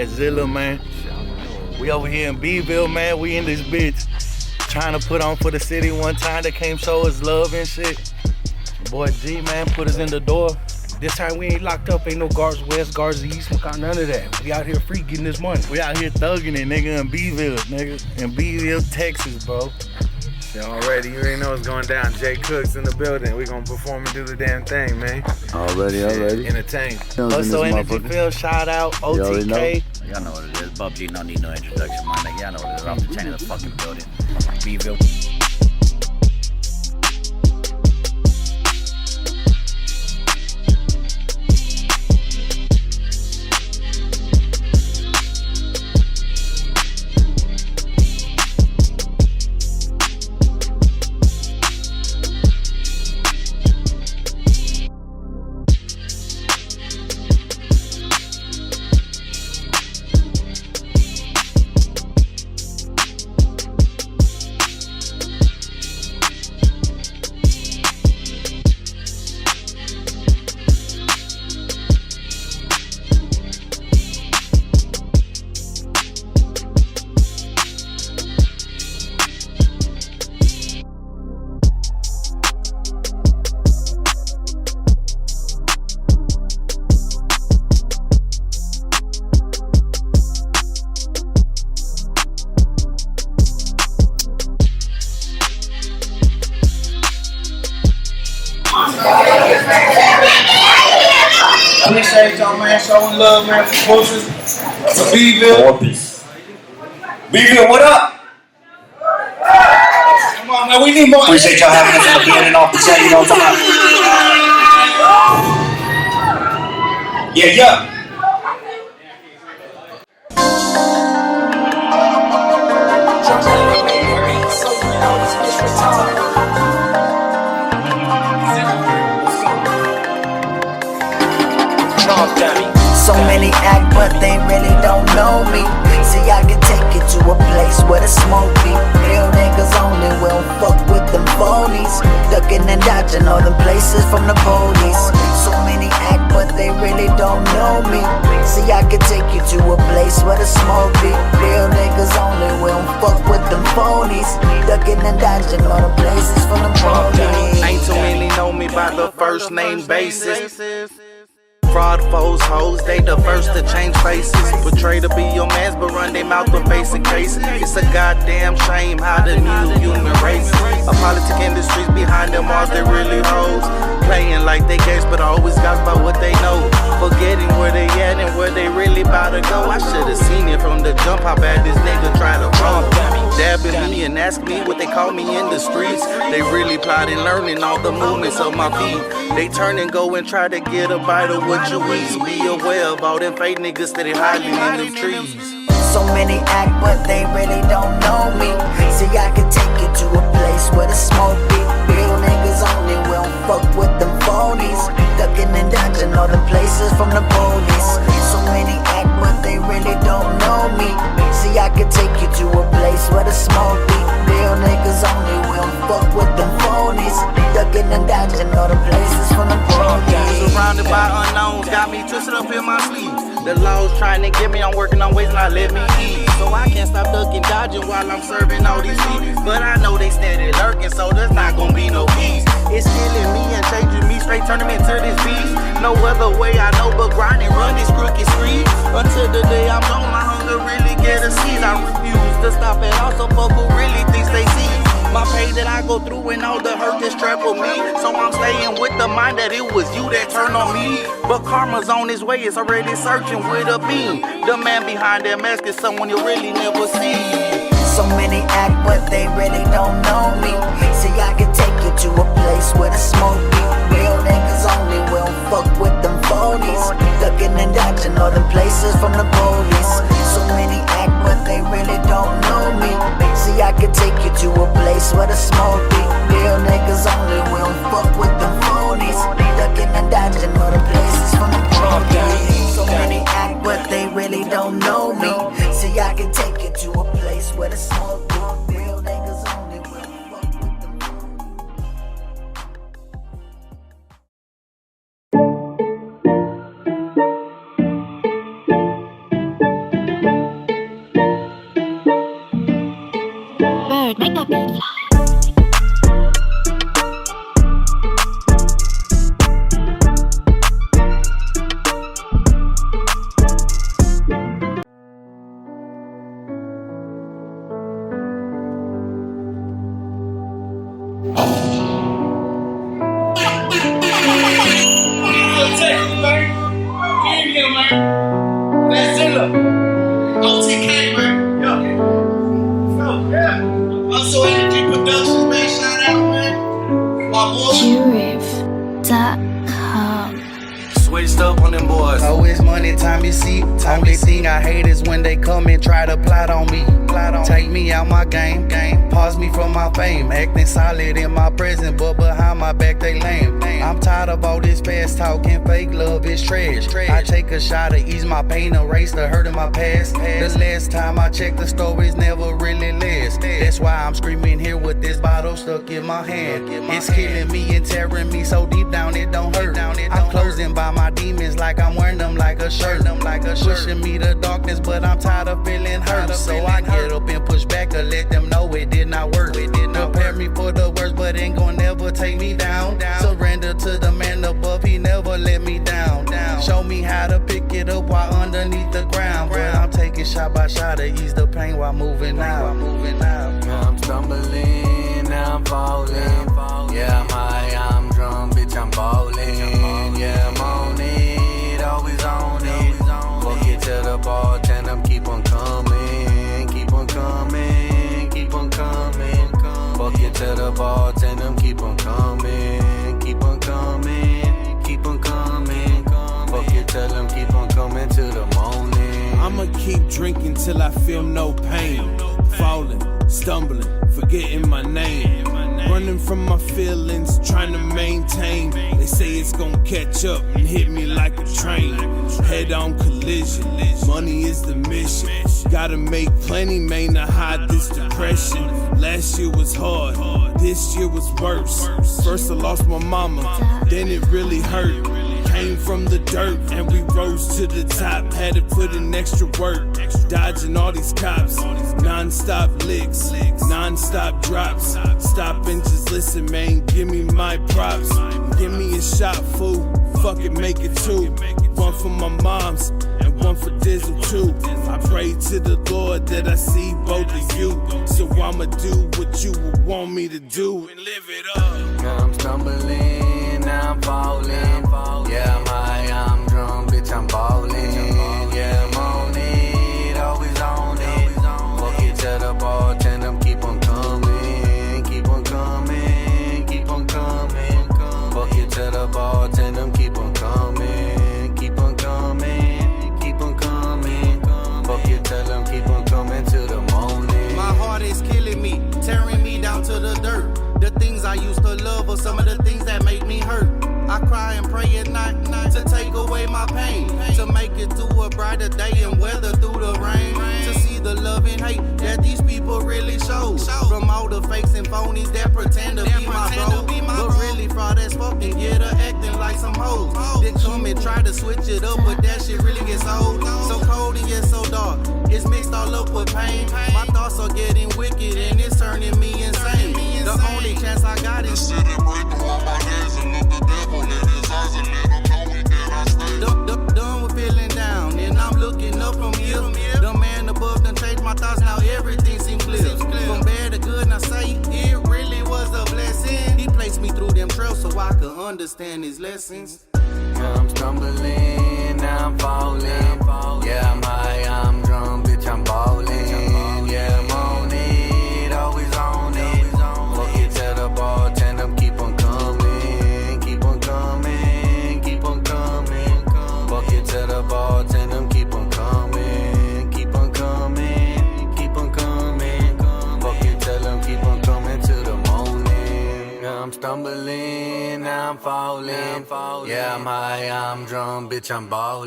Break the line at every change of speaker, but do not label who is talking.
at Zilla, man. We over here in Beeville, man. We in this bitch trying to put on for the city one time. They came show us love and shit. Boy G, man, put us in the door. This time we ain't locked up, ain't no guards west, guards east, none of that. We out here free getting this money. We out here thugging it, nigga, in Beeville, nigga. In Beeville, Texas, bro.
You already know what's going down. Jay Cook's in the building. We gonna perform and do the damn thing, man.
Already.
Entertain.
Also, Energy Phil, shout out, OTK.
Y'all know what it is. Bubba no need no introduction, my nigga. Y'all know what it is. Off the chain of the fucking building. Beeville.
Appreciate y'all, man, showing love, man, for Bushes, to Beeville. Beeville, what up? Come on, man, we need more.
Appreciate y'all having us on the beginning off the chat, you know what I'm talking about?
Yeah.
So many act, but they really don't know me. See, I can take you to a place where the smoke be. Real niggas only, we don't fuck with them phonies. Ducking and dodging all them places from the police. So many act, but they really don't know me. See, I can take you to a place where the smoke be. Real niggas only, we don't fuck with them phonies. Ducking and dodging all the places from the police.
Ain't too many know me by the first name basis. Fraud foes, hoes, they the first to change faces. Portray to be your mans, but run their mouth with basic cases. It's a goddamn shame how the new human race. A politic industries behind them walls, they really hoes. Playing like they games, but always got about what they know. Forgetting where they at and where they really about to go. I should've seen it from the jump, how bad this nigga try to roll. Dabbing me and asking me what they call me in the streets. They really plotting, learning all the movements of my feet. They turn and go and try to get a bite of what you eat. So be aware of all them fake niggas that they hiding in them trees.
So many act, but they really don't know me. See, I can take you to a place where the smoke be. Real niggas only, we don't fuck with them phonies. Ducking and dodging all the places from the police. So many act, but they really don't know me. See, I can take you to a place where the smoke be. Real niggas only, we don't fuck with them phonies. Ducking and dodging all the places from the police.
Surrounded by unknowns, got me twisted up in my sleeve. The law's trying to get me, I'm working on ways not let me eat. So I can't stop ducking, dodging while I'm serving all these beats. But I know they steady lurking, so there's not gonna be no peace. It's killing me and changing me, straight turning me into this beast. No other way I know but grind and run this crooked street. Until the day I'm gone, my hunger really get a seize. I refuse to stop at all, so folk who really thinks they see my pain that I go through and all the hurt that's trapped with me. So I'm staying with the mind that it was you that turned on me. But karma's on its way, it's already searching with a beam. The man behind that mask is someone you really never see.
So many act, but they really don't know me. See, I can take you to a place where the smoke be. Real niggas only, we don't fuck with them phonies. Ducking and dodging all the places from the police. So many act, but they really don't know me. See, I can take you to a place where the smoke be. Real niggas only, we don't fuck with them phonies. Ducking and dodging all the places from the police. So many act, but they really don't know me. See, I can take you to a place where the smoke be. Real niggas only, we don't fuck with them phonies.
That's zilla. OTK, man. Yeah. Also Energy Productions, man. Shout out, man. My boy.
Jurif.com.
Switched up on them boys.
Oh, it's money time, you see. Only thing I hate is when they come and try to plot on me. Take me out my game. Pause me from my fame. Acting solid in my presence, but behind my back they lame. I'm tired of all this fast talking, fake love is trash. I take a shot to ease my pain, erase the hurt in my past. The last time I checked, the stories never really last. That's why I'm screaming here with this bottle stuck in my hand. It's killing me and tearing me so deep down it don't hurt. I'm closing by my demons like I'm wearing them like a shirt. Pushing me to darkness, but I'm tired of feeling hurt. So I get up and push back to let them know it did not work. Prepare me for the worst, but ain't gonna never take me down. Surrender to the man above, he never let me down. Show me how to pick it up while underneath the ground. But I'm taking shot by shot to ease the pain while moving out.
Now I'm stumbling, now I'm falling. Yeah, I'm high, I'm drunk, bitch, I'm ballin'. Yeah, I'm on it, always on it. Fuck it to the bartender, keep on coming, keep on coming, keep on coming. Fuck it to the bartender, keep on coming, keep on coming, keep on coming. Fuck it, tell them keep on coming to the morning.
I'ma keep drinking till I feel no pain. Falling, stumbling, forgetting my name. Running from my feelings, trying to maintain. They say it's gonna catch up and hit me like a train. Head on collision, money is the mission. Gotta make plenty, man, to hide this depression. Last year was hard, this year was worse. First I lost my mama, then it really hurt. Came from the dirt and we rose to the top. Had to put in extra work, dodging all these cops. Non-stop licks, non-stop drops. Stop and just listen, man, give me my props. Give me a shot, fool, fuck it, make it two. One for my moms and one for Dizzle too. I pray to the Lord that I see both of you. So I'ma do what you would want me to do and live it up.
Now I'm stumbling, now I'm falling. Yeah, I'm high, I'm drunk, bitch, I'm ballin'. Yeah, I'm on it, always on it. Fuck it to the bartender, keep on coming, keep on coming, keep on coming. Fuck it to the bartender, keep on coming, keep on coming, keep on coming. Fuck it, tell them keep on coming to the morning.
My heart is killing me, tearing me down to the dirt. The things I used to love are some of the things that make me hurt. I cry and pray at night to take away my pain, to make it to a brighter day and weather through the rain, to see the love and hate that these people really show, from all the fakes and phonies that pretend to be my bro, but really fraud as fuck and get her acting like some hoes. Then come and try to switch it up, but that shit really gets old. So cold and yet so dark, it's mixed all up with pain. My thoughts are getting wicked and it's turning me insane. The only chance I got is to celebrate the one my days and let the devil in his eyes and let him know we cannot stay. Done with feeling down and I'm looking up from here. The man above done changed my thoughts, now everything seems clear. From bad to good, and I say it really was a blessing. He placed me through them trails so I could understand his lessons.
Now I'm stumbling, now I'm falling. Yeah, I'm high, I'm drunk, bitch, I'm ballin'. Yeah, I'm on it, always on it. Fuck it to the bartender, keep on coming, keep on coming, keep on coming. Fuck it to the bartender, keep on coming, keep on coming, keep on coming. Fuck it, tell them keep on coming to the morning. Now I'm stumbling, now I'm falling. Yeah, I'm high, I'm drunk, bitch, I'm ballin'.